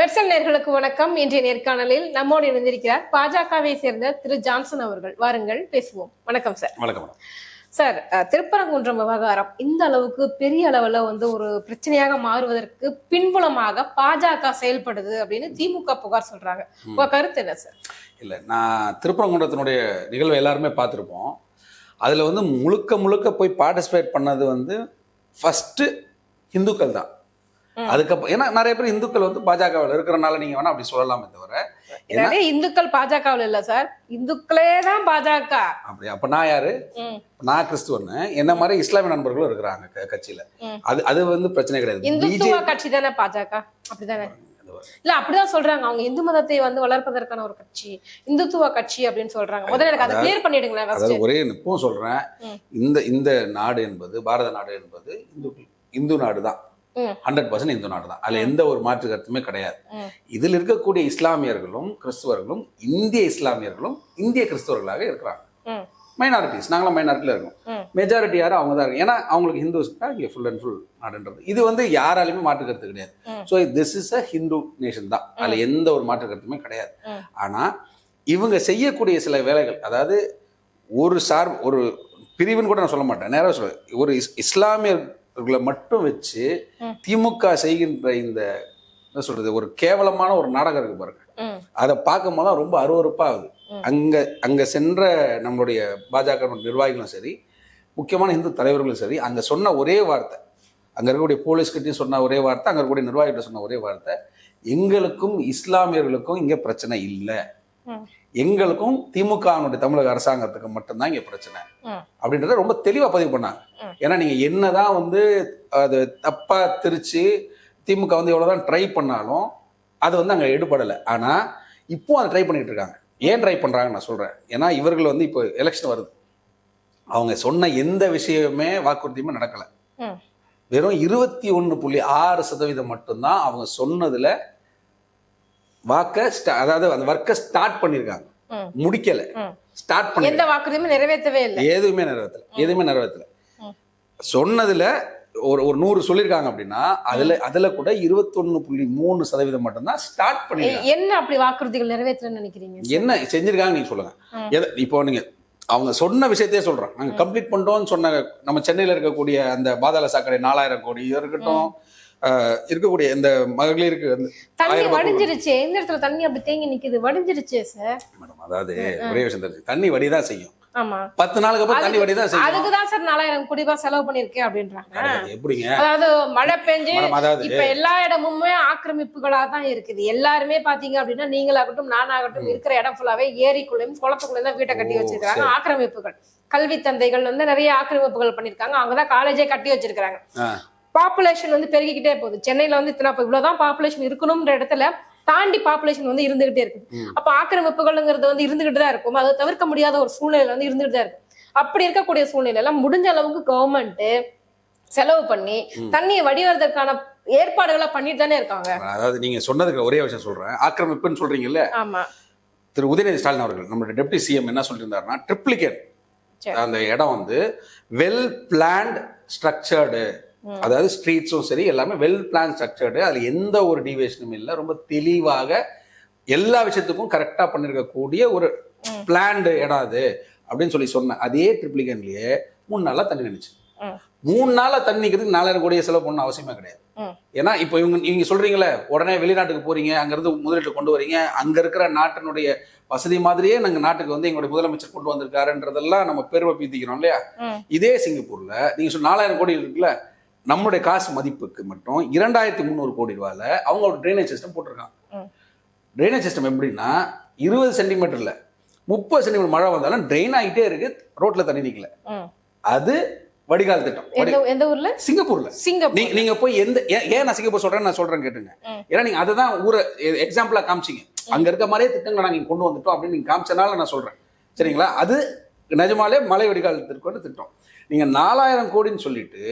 மெர்சல் நேர்களுக்கு வணக்கம். இன்றைய நேர்காணலில் நம்மோடு இணைந்திருக்கிறார் பாஜகவை சேர்ந்த திரு ஜான்சன் அவர்கள். வாருங்கள் பேசுவோம். வணக்கம் சார். வணக்கம் சார். திருப்பரங்குன்றம் விவகாரம் இந்த அளவுக்கு பெரிய அளவுல ஒரு பிரச்சனையாக மாறுவதற்கு பின்புலமாக பாஜக செயல்படுது அப்படின்னு திமுக புகார் சொல்றாங்க. உங்க கருத்து என்ன சார்? இல்ல, நான் திருப்பரங்குன்றத்தினுடைய நிகழ்வை எல்லாருமே பார்த்துருப்போம். அதுல முழுக்க முழுக்க போய் பார்ட்டிசிபேட் பண்ணது ஃபர்ஸ்ட் இந்துக்கள் தான். அதுக்கப்புறம் ஏன்னா நிறைய பேர் இந்துக்கள் பாஜகவில் இருக்கிறனால நீங்க வேணா அப்படி சொல்லலாமே தவிர இந்துக்கள் பாஜகவில் இல்ல சார், இந்துக்களே தான் பாஜக. அப்படி அப்ப நான் யாரு? நான் கிறிஸ்துவன்னு என்ன மாதிரி இஸ்லாமிய நண்பர்களும் இருக்கிறாங்க கட்சியில. அது பிரச்சனை கிடையாது. இந்துத்துவ கட்சி தானே பாஜக, அப்படிதானே? இல்ல அப்படிதான் சொல்றாங்க. அவங்க இந்து மதத்தை வளர்ப்பதற்கான ஒரு கட்சி, இந்துத்துவ கட்சி அப்படின்னு சொல்றாங்க. முதல்ல எனக்கு அதை கிளியர் பண்ணிடுங்களேன். ஒரே நிப்பவும் சொல்றேன், இந்த நாடு என்பது பாரத நாடு என்பது இந்து நாடு தான். 100% இந்து நாடு தான். அதுல எந்த ஒரு மாற்று கருத்துமே கிடையாது. இதில் இருக்கக்கூடிய இஸ்லாமியர்களும் கிறிஸ்துவர்களும் இந்திய இஸ்லாமியர்களும் இந்திய கிறிஸ்தவர்களாக இருக்கிறாங்க. மைனாரிட்டிஸ், நாங்களாம் மைனாரிட்டியில இருக்கோம். மெஜாரிட்டி யாரும் அவங்க தான் இருக்கு. ஏன்னா அவங்களுக்கு ஹிந்துஸ் தான் இங்கே ஃபுல் அண்ட் ஃபுல் நாடுன்றது. இது யாராலையுமே மாற்று கருத்து கிடையாது. So this is a Hindu nation தான். அதுல எந்த ஒரு மாற்று கருத்துமே கிடையாது. ஆனா இவங்க செய்யக்கூடிய சில வேலைகள், அதாவது ஒரு பிரிவுன்னு கூட நான் சொல்ல மாட்டேன், நேரம் சொல்ல, ஒரு இஸ்லாமியர்களை மட்டும் வச்சு திமுக செய்கின்ற இந்த என்ன சொல்றது ஒரு கேவலமான ஒரு நாடகம் இருக்கு பாருங்க. அதை பார்க்கும் போது ரொம்ப அருவருப்பாகுது. அங்க சென்ற நம்மளுடைய பாஜக நிர்வாகிகளும் சரி, முக்கியமான இந்து தலைவர்களும் சரி, அங்க சொன்ன ஒரே வார்த்தை, அங்க இருக்கக்கூடிய போலீஸ் கிட்டையும் சொன்ன ஒரே வார்த்தை, அங்க இருக்கக்கூடிய நிர்வாகிகிட்ட சொன்ன ஒரே வார்த்தை, எங்களுக்கும் இஸ்லாமியர்களுக்கும் இங்க பிரச்சனை இல்லை, எங்களுக்கும் திமுக தமிழக அரசாங்கத்துக்கு மட்டும்தான் இங்க பிரச்சனை அப்படின்றத ரொம்ப தெளிவா பதிவு பண்ணாங்க. ஏன்னா நீங்க என்னதான் அது தப்பா திரிச்சு திமுக எவ்வளவுதான் ட்ரை பண்ணாலும் அது அங்க எடுபடலை. ஆனா இப்போ அதை ட்ரை பண்ணிட்டு இருக்காங்க. ஏன் ட்ரை பண்றாங்கன்னு நான் சொல்றேன். ஏன்னா இவர்கள் இப்போ எலெக்ஷன் வருது. அவங்க சொன்ன எந்த விஷயமே வாக்குறுதியுமே நடக்கல. வெறும் 21.6% மட்டும்தான் அவங்க சொன்னதுல அதாவது அந்த வர்க்க ஸ்டார்ட் பண்ணிருக்காங்க, முடிக்கல. ஸ்டார்ட் பண்ணி எந்த வாக்குறுதியுமே நிறைவேற்றவே இல்லை. எதுவுமே நிறைவேற்றல. சொன்னதுல ஒரு 100 சொல்லிருக்காங்க அப்படின்னா அதுல கூட 21.3% மட்டும்தான் ஸ்டார்ட் பண்ணி. என்ன அப்படி வாக்குறுதிகள் நிறைவேற்றலன்னு நினைக்கிறீங்க? என்ன செஞ்சிருக்காங்க நீங்க சொல்லுங்க. இப்போ நீங்க அவங்க சொன்ன விஷயத்தையே சொல்றாங்க. நாங்க கம்ப்ளீட் பண்றோம்னு சொன்ன நம்ம சென்னையில இருக்கக்கூடிய அந்த பாதாள சாக்கடை 4000 கோடி இருக்கட்டும், இருக்கக்கூடிய இந்த மகளிருக்கு தண்ணி வடிஞ்சிருச்சு. எந்த இடத்துல தண்ணி அப்படி தேங்கி நிக்குது? வடிஞ்சிருச்சு சார். மேடம், அதாவது ஒரே விஷயம் தெரிஞ்சு, தண்ணி வடிதான் செய்யும். ஆமா, 10 நாளுக்கு அப்புறம் தண்ணி வடிதான் செய்யும். அதுக்குதான் சார் 4000 கோடி ரூபாய் செலவு பண்ணிருக்கேன் அப்படின்றாங்க. எப்படிங்க? அதாவது மழை பெஞ்சு இப்ப எல்லா இடமுமே ஆக்கிரமிப்புகளா தான் இருக்குது. எல்லாருமே பாத்தீங்க அப்படின்னா நீங்களாகட்டும் நானாகட்டும் இருக்கிற இடம் ஃபுல்லாவே ஏரிக்குள்ளயும் குளத்துக்குள்ளயும் தான் வீட்டை கட்டி வச்சிருக்காங்க. ஆக்கிரமிப்புகள், கல்வி தந்தைகள் நிறைய ஆக்கிரமிப்புகள் பண்ணிருக்காங்க. அவங்கதான் காலேஜே கட்டி வச்சிருக்காங்க. பாப்புலேஷன் பெருகிக்கிட்டே போகுது. சென்னையில இவ்வளவுதான் பாப்புலேஷன் இருக்கணும்ன்ற இடத்துல தாண்டி பாப்புலேஷன் இருந்துகிட்டே இருக்கு. அப்ப ஆக்கிரமிப்புகள்ங்கிறது இருந்துகிட்டு தான் இருக்கும். அதை தவிர்க்க முடியாத ஒரு சூழ்நிலை இருந்துகிட்டு தான் இருக்கும். அப்படி இருக்கக்கூடிய சூழ்நிலையில முடிஞ்ச அளவுக்கு கவர்மெண்ட் செலவு பண்ணி தண்ணியை வடிவதற்கான ஏற்பாடுகளை பண்ணிட்டு தானே இருக்காங்க. அதாவது நீங்க சொன்னதுக்கு ஒரே விஷயம் சொல்றேன். ஆக்கிரமிப்புன்னு சொல்றீங்கல்ல. ஆமா. திரு உதயநிதி ஸ்டாலின் அவர்கள், நம்மளுடைய டெப்டி சிஎம் என்ன சொல்லியிருந்தாருன்னா, ட்ரிப்ளிகேட் அந்த இடம் வெல் பிளான்ட் ஸ்ட்ரக்சர்டு, அதாவது ஸ்ட்ரீட்ஸும் சரி எல்லாமே வெல் பிளான் ஸ்ட்ரக்சர்டு, அதுல எந்த ஒரு டிவியேஷனும் இல்லை, ரொம்ப தெளிவாக எல்லா விஷயத்துக்கும் கரெக்டா பண்ணிருக்கக்கூடிய ஒரு பிளான்டு இடம் அது அப்படின்னு சொன்ன அதே ட்ரிப்ளிகேன்லயே 3 நாளா தண்ணி நினைச்சு 3 நாளா தண்ணிக்கிறதுக்கு 4000 கோடியை செலவு பண்ண அவசியமே கிடையாது. ஏன்னா இப்போ இவங்க சொல்றீங்களே, உடனே வெளிநாட்டுக்கு போறீங்க, அங்க இருந்து முதலீட்டு கொண்டு வரீங்க, அங்க இருக்கிற நாட்டினுடைய வசதி மாதிரியே நாங்க நாட்டுக்கு எங்களுடைய முதலமைச்சர் கொண்டு வந்திருக்காருன்றதெல்லாம் நம்ம பெருமை பீத்திக்கிறோம் இல்லையா? இதே சிங்கப்பூர்ல நீங்க சொன்ன 4000 கோடி இருக்குல்ல, நம்முடைய காசு மதிப்புக்கு மட்டும் 2300 கோடி ரூபாயில அவங்க ஒரு ட்ரைனேஜ் சிஸ்டம் போட்டிருக்காங்க. ட்ரைனேஜ் சிஸ்டம் எப்படின்னா 20 சென்டிமீட்டர்ல 30 சென்டிமீட்டர் மழை வந்தாலும் ட்ரெயின் ஆகிட்டே இருக்கு, ரோட்ல தண்ணி நிக்கல. அது வடிகால் திட்டம். எந்த ஊர்ல? சிங்கப்பூர்ல. நீங்க போய் ஏன் நான் சிங்கப்பூர் நான் சொல்றேன் கேட்டுங்க. ஏன்னா நீங்க அதுதான் ஊரை எக்ஸாம்பிளா காமிச்சிங்க. அங்க இருக்க மாதிரியே திட்டங்களை நாங்க கொண்டு வந்துட்டோம் அப்படின்னு நீங்க காமிச்சனால நான் சொல்றேன். சரிங்களா? அது நிஜமாலே மலை வடிகால் திட்டம். நீங்க 4000 கோடின்னு சொல்லிட்டு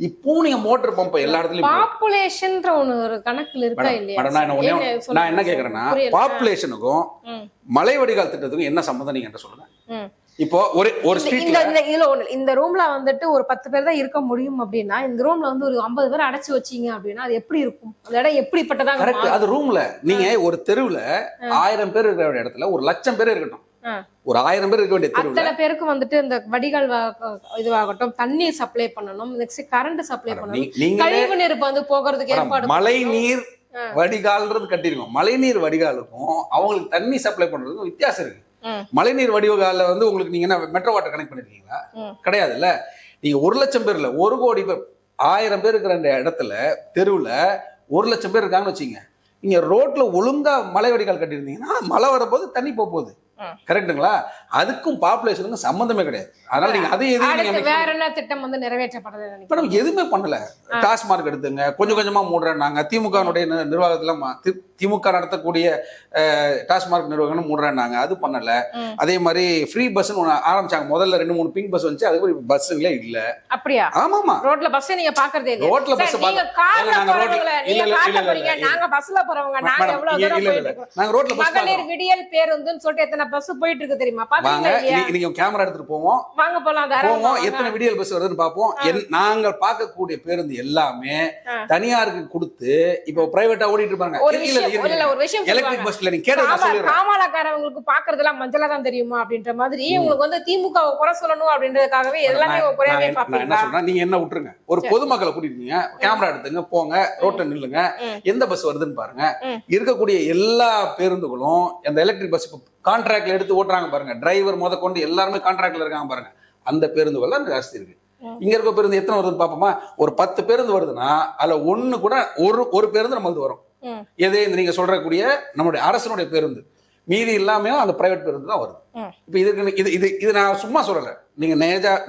இப்போ நீங்க மோட்டர் பம்ப் எல்லா இடத்துலயும் பாப்புலேஷன்ன்ற ஒரு கணக்குல இருக்கா இல்லையா? நான் என்ன கேக்குறேன்னா, பாப்புலேஷனுக்கும் மலை வடிகால் திட்டத்துக்கும் என்ன சம்பந்தம் நீங்க சொல்லுங்க. இப்போ ஒரு ஸ்ட்ரீட்ல இதுல ஒண்ணு, இந்த ரூம்ல வந்துட்டு ஒரு 10 பேர் தான் இருக்க முடியும் அப்படின்னா இந்த ரூம்ல வந்து ஒரு 50 பேர் அடைச்சு வச்சீங்க அப்படின்னா அது எப்படி இருக்கும்? அந்த இடம் எப்படிப்பட்டதா? கரெக்ட். அது ரூம்ல நீங்க ஒரு தெருவுல 1000 பேர் இருக்கிற இடத்துல 1,00,000 பேர் இருக்கட்டும், ஒரு 1000 பேர் இருக்க வேண்டிய தெருவுல அத்தனை பேருக்கு வந்துட்டு இந்த வடிகால் இதுவாகட்டும், தண்ணீர் சப்ளை பண்ணணும், நெக்ஸ்ட் கரண்ட் சப்ளை பண்ணணும், கழிவு நீர் வந்து போகிறதுக்கு ஏற்பாடு, மழை நீர் வடிகால்ன்றது கட்டிருக்கோம். மழைநீர் வடிகாலுக்கும் அவங்களுக்கு தண்ணி சப்ளை பண்றதுக்கும் வித்தியாசம் இருக்கு. மழைநீர் வடிகால வந்து உங்களுக்கு நீங்க என்ன மெட்ரோ வாட்டர் கனெக்ட் பண்ணிருக்கீங்களா? கிடையாதுல்ல. நீங்க 1,00,000 பேர் இல்ல, 1,00,00,000 பேர், 1000 பேர் இருக்கிற அந்த இடத்துல தெருவுல 1,00,000 பேர் இருக்காங்கன்னு வச்சுங்க. நீங்க ரோட்ல ஒழுங்கா மழை வடிகால் கட்டியிருந்தீங்கன்னா மழை வரப்போது தண்ணி போகுது. கரெக்டுங்களா? அதுக்கும் பாப்புலேஷனுக்கும் சம்பந்தமே கிடையாது. அதனால நீங்க அதை வேற என்ன திட்டம் வந்து நிறைவேற்றப்பட்டது? மேடம் எதுவுமே பண்ணல. டாஸ்மார்க் எடுத்துங்க, கொஞ்சம் கொஞ்சமா மூடுறாங்க. திமுகனுடைய நிர்வாகத்துல திமுக நடத்தக்கூடிய டாஸ்மார்க் நிர்வாகம் மூடுறாங்க, அது பண்ணல. அதே மாதிரி ஃப்ரீ பஸ் ஆரம்பிச்சாங்க. முதல்ல 2-3 பிங்க் பஸ் வந்துச்சு, அதுக்கு பஸ்ஸுங்களே இல்ல. அப்படியா? ஆமாமா, ரோட்ல பஸ் நீங்க பாக்குறதே இல்ல. ரோட்ல பஸ் நீங்க கார்ல போறவங்க, நீங்க கார்ல போறீங்க, நாங்க பஸ்ல போறவங்க, நாங்க எவ்வளவு தூரம் போயிட்டு இருக்கோம். நாங்க ரோட்ல பஸ் மகளிர் விடியல் பேருந்துன்னு சொல்லிட்டு எத்தனை பஸ் போயிட்டு இருக்கு தெரியுமா? பாத்தீங்களா? இன்னைக்கு கேமரா எடுத்துட்டு போவோம், வாங்க போலாம், போவோம், எத்தனை விடியல் பஸ் வருதுன்னு பாப்போம். நாங்கள் பார்க்கக்கூடிய பேருந்து எல்லாமே தனியாருக்கு கொடுத்து இப்ப பிரைவேட்டா ஓடிட்டு இருப்பாங்க. ஒரு விஷயம் எலக்ட்ரிக் பஸ்ல நீங்க கேட்டா நான் சொல்றேன், காமாலக்காரங்களுக்கு பாக்குறதெல்லாம் மஞ்சளா தான் தெரியுமா அப்படின்ற மாதிரி உங்களுக்கு வந்து திமுக குறை சொல்லணும் அப்படின்றதுக்காகவே எல்லாமே குறையாவே பாப்பீங்க. என்ன சொல்றேன், நீங்க என்ன விட்டுருங்க, ஒரு பொதுமக்களை கூட்டிட்டு கேமரா எடுத்துங்க, போங்க, ரோட்ல நில்லுங்க, எந்த பஸ் வருதுன்னு பாருங்க. இருக்கக்கூடிய எல்லா பேருந்துகளும் அந்த எலக்ட்ரிக் பஸ் கான்ட்ராக்ட்ல எடுத்து ஓட்டுறாங்க பாருங்க, டிரைவர் முத கொண்டு எல்லாருமே கான்ட்ராக்ட்ல இருக்காங்க பாருங்க. அந்த பேருந்துகள் தான் ஜாஸ்தி இருக்கு. இங்க இருக்க பேருந்து எத்தனை வருதுன்னு பாப்போமா? ஒரு 10 பேருந்து வருதுன்னா அதுல ஒண்ணு கூட ஒரு பேருந்து நம்மளுக்கு வரும். எதே நீங்க சொல்றக்கூடிய நம்மளுடைய அரசனுடைய பேருந்து, மீதி இல்லாம அந்த பிரைவேட் பேருந்து தான் வருது. இப்ப இது நான் சும்மா சொல்லல, நீங்க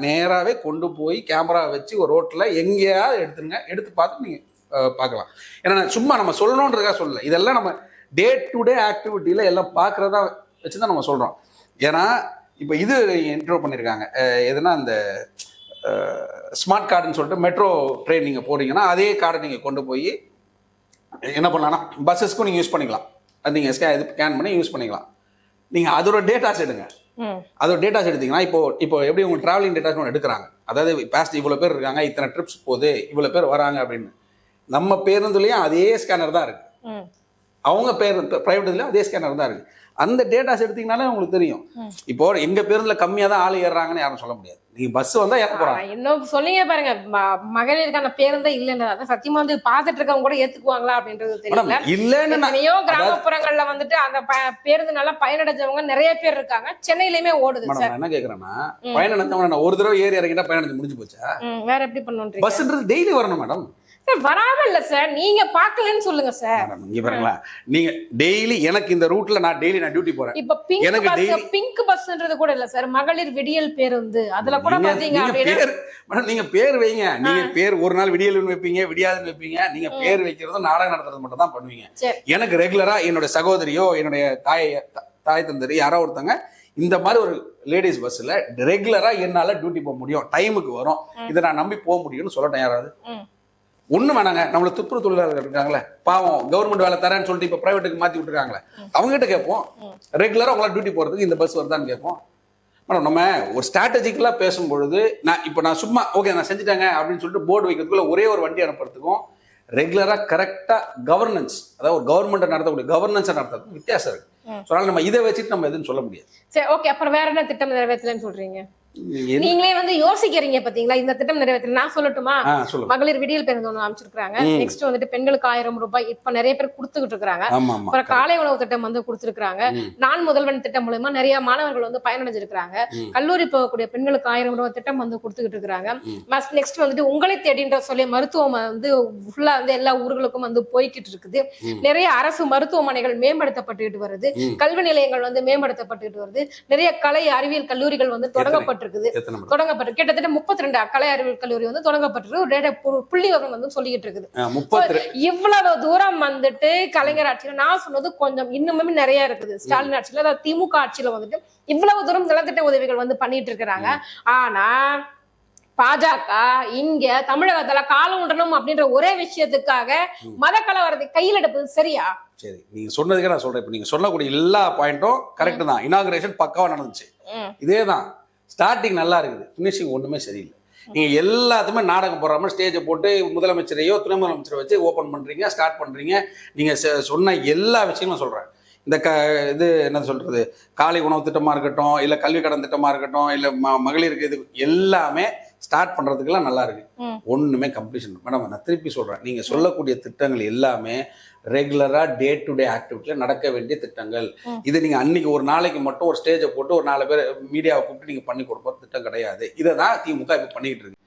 நேராவே கொண்டு போய் கேமரா வச்சு ஒரு ரோட்ல எங்கேயாவது எடுத்துருங்க, எடுத்து பார்த்து நீங்க பார்க்கலாம். ஏன்னா சும்மா நம்ம சொல்லணுன்றதுக்காக சொல்லல, இதெல்லாம் நம்ம டே டு டே ஆக்டிவிட்டியில எல்லாம் பார்க்கறதா வச்சுதான் நம்ம சொல்றோம். ஏன்னா இப்போ இது இன்ட்ரோ பண்ணியிருக்காங்க, எதுனா இந்த ஸ்மார்ட் கார்டுன்னு சொல்லிட்டு மெட்ரோ ட்ரெயின் நீங்கள் போறீங்கன்னா அதே கார்டை நீங்கள் கொண்டு போய் என்ன பண்ணலாம்னா பஸ்ஸஸ்க்கும் நீங்கள் யூஸ் பண்ணிக்கலாம். அது நீங்கள் ஸ்கேன் பண்ணி யூஸ் பண்ணிக்கலாம். நீங்கள் அதோட டேட்டாஸ் எடுங்க. அதோட டேட்டாஸ் எடுத்தீங்கன்னா இப்போ எப்படி உங்க டிராவலிங் டேட்டாஸ் ஒன்று எடுக்கிறாங்க. அதாவது பாஸ்ட் இவ்வளோ பேர் இருக்காங்க, இத்தனை ட்ரிப்ஸ் போகுது, இவ்வளோ பேர் வராங்க அப்படின்னு. நம்ம பேருந்துலேயும் அதே ஸ்கேனர் தான் இருக்கு, அவங்க பேருந்து பிரைவேட்ல அதே ஸ்கேனர் தான் இருக்கு. அந்த டேட்டாஸ் எடுத்தீங்கன்னாலே உங்களுக்கு தெரியும். இப்போ எங்க பேருந்துல கம்மியா தான் ஆள் ஏறாங்கன்னு யாரும் சொல்ல முடியாது. நீங்க பஸ் வந்தா ஏற போறாங்க. இன்னும் சொல்லிங்க பாருங்க, மகளிருக்கான பேருந்தே இல்லைன்னு அதான் சத்தியமா வந்து பாத்துட்டு இருக்கவங்க கூட ஏத்துக்குவாங்களா அப்படின்றது தெரியல. இல்லைன்னு கிராமப்புறங்கள்ல வந்துட்டு அந்த பேருந்து நல்லா பயனடைஞ்சவங்க நிறைய பேர் இருக்காங்க. சென்னையிலுமே ஓடுது. நான் என்ன கேக்குறேன்னா, பயனடைஞ்சவங்க ஒரு தடவை ஏறி இறங்கிட்டா பயனடைஞ்சு முடிஞ்சு போச்சா? வேற எப்படி பண்ணணும்? பஸ்ன்றது டெய்லி வரணும் மேடம். வராம இல்ல சார், நீங்க பாக்கலன்னு சொல்லுங்க சார். இங்க பாருங்களா, நீங்க டெய்லி எனக்கு இந்த ரூட்ல நான் டியூட்டி போறேன். இப்ப பிங்க் பஸ்ன்றது கூட இல்ல சார், மகளிர் விடியல் பேருந்து, அதுல கூட பாத்தீங்க அப்படின்னா நீங்க பேர் வைங்க. நீங்க பேர் ஒரு நாள் விடியல்னு வைப்பீங்க, விடியாதுன்னு வைப்பீங்க. நீங்க பேர் வைக்கிறதும் நாடகம் நடத்துறது மட்டும் தான் பண்ணுவீங்க. எனக்கு ரெகுலரா என்னோட சகோதரியோ என்னுடைய தாய் தந்தரி யாரோ ஒருத்தங்க இந்த மாதிரி ஒரு லேடிஸ் பஸ்ல ரெகுலரா என்னால டியூட்டி போக முடியும், டைமுக்கு வரும், இதை நான் நம்பி போக முடியும்னு சொல்லட்டேன். யாராவது ஒண்ணு வேணாங்க, நம்மள துப்புரவு தொழிலாளர்கள் இருக்காங்களே, பாவம் கவர்மெண்ட் வேலை தரேன்னு சொல்லிட்டு இப்ப பிரைவேட்டுக்கு மாத்தி விட்டுருக்காங்களே, அவங்க கிட்ட கேட்போம், ரெகுலரா உங்களால டியூட்டி போறதுக்கு இந்த பஸ் வருதான்னு கேட்போம். மேடம் நம்ம ஒரு ஸ்ட்ராட்டஜிக்கலா பேசும்பொழுது நான் சும்மா ஓகே நான் செஞ்சுட்டாங்க அப்படின்னு சொல்லிட்டு போர்டு வைக்கிறதுக்குள்ள ஒரே ஒரு வண்டி அனுப்புறதுக்கும் ரெகுலரா கரெக்டா கவர்னன்ஸ், அதாவது ஒரு கவர்மெண்ட் நடத்தக்கூடிய கவர்னன்ஸை நடத்துறதுக்கும் வித்தியாசம் இருக்கு. அதனால நம்ம இதை வச்சுட்டு நம்ம எதுன்னு சொல்ல முடியாது. சரி ஓகே, அப்புறம் வேற என்ன திட்டம் நிறைவேற்றலன்னு சொல்றீங்க? நீங்களே வந்து யோசிக்கிறீங்க பாத்தீங்களா, இந்த திட்டம் நிறைவேற்ற. நான் சொல்லட்டுமா? மகளிர் விடியல் பேருந்து ஒண்ணு அமைச்சிருக்காங்க. நெக்ஸ்ட் வந்துட்டு பெண்களுக்கு 1000 ரூபாய் இப்ப நிறைய பேர் கொடுத்துக்கிட்டு இருக்காங்க. அப்புறம் காலை உணவு திட்டம் வந்து கொடுத்திருக்காங்க. நான் முதல்வன் திட்டம் மூலமா நிறைய மாணவர்கள் வந்து பயனடைஞ்சிருக்காங்க. கல்லூரி போகக்கூடிய பெண்களுக்கு 1000 ரூபாய் திட்டம் வந்து கொடுத்துக்கிட்டு இருக்காங்க. நெக்ஸ்ட் வந்துட்டு உங்களை தேடின்ற சொல்லி மருத்துவம் வந்து ஃபுல்லா வந்து எல்லா ஊர்களுக்கும் வந்து போய்கிட்டு இருக்குது. நிறைய அரசு மருத்துவமனைகள் மேம்படுத்தப்பட்டு வருது, கல்வி நிலையங்கள் வந்து மேம்படுத்தப்பட்டு வருது, நிறைய கலை அறிவியல் கல்லூரிகள் வந்து தொடங்கப்பட்டு தொடங்கப்பட்டு கிட்டத்தட்ட 32 கலை அறிவியல் கல்லூரி வந்து தொடங்கப்பட்டிருக்கு. புள்ளி விவரம் வந்து சொல்லிட்டு இருக்குது. இவ்வளவு தூரம் வந்துட்டு கலைஞர் ஆட்சியில நான் சொன்னது கொஞ்சம் இன்னுமே நிறைய இருக்குது. ஸ்டாலின் ஆட்சியில, அதாவது திமுக ஆட்சியில வந்துட்டு இவ்வளவு தூரம் நலத்திட்ட உதவிகள் வந்து பண்ணிட்டு இருக்கிறாங்க. ஆனா பாஜக இங்க தமிழகத்துல காலம் உண்டணும் அப்படின்ற ஒரே விஷயத்துக்காக மத கலவரத்தை கையில் எடுப்பது சரியா? சரி, நீங்க சொன்னதுக்கே நான் சொல்றேன். இப்ப நீங்க சொல்லக்கூடிய எல்லா பாயிண்டும் கரெக்ட் தான். இனாகுரேஷன் பக்காவா நடந்துச்சு, இதேதான். ஸ்டார்டிங் நல்லா இருக்குது, ஃபினிஷிங் ஒன்றுமே சரியில்லை. நீங்கள் எல்லாத்துமே நாடகம் போடுறாமல் ஸ்டேஜை போட்டு முதலமைச்சரையோ துணை முதலமைச்சரை வச்சு ஓப்பன் பண்ணுறீங்க, ஸ்டார்ட் பண்ணுறீங்க. நீங்கள் சொன்ன எல்லா விஷயங்களும் சொல்கிறேன். இந்த இது என்ன சொல்கிறது, காலை உணவு திட்டமாக இருக்கட்டும், இல்லை கல்வி கடன் திட்டமாக இருக்கட்டும், இல்லை மகளிருக்கு இது எல்லாமே ஸ்டார்ட் பண்ணுறதுக்கெல்லாம் நல்லா இருக்கு. ஒன்றுமே கம்ப்ளீஷன். மேடம் நான் திருப்பி சொல்கிறேன், நீங்கள் சொல்லக்கூடிய திட்டங்கள் எல்லாமே ரெகுலராக டே டு டே ஆக்டிவிட்டியில் நடக்க வேண்டிய திட்டங்கள். இது நீங்கள் அன்னைக்கு ஒரு நாளைக்கு மட்டும் ஒரு ஸ்டேஜை போட்டு ஒரு 4 பேர் மீடியாவை கூப்பிட்டு நீங்கள் பண்ணி கொடுப்போம் திட்டம் கிடையாது. இதை தான் திமுக இப்போ பண்ணிக்கிட்டு இருக்கு.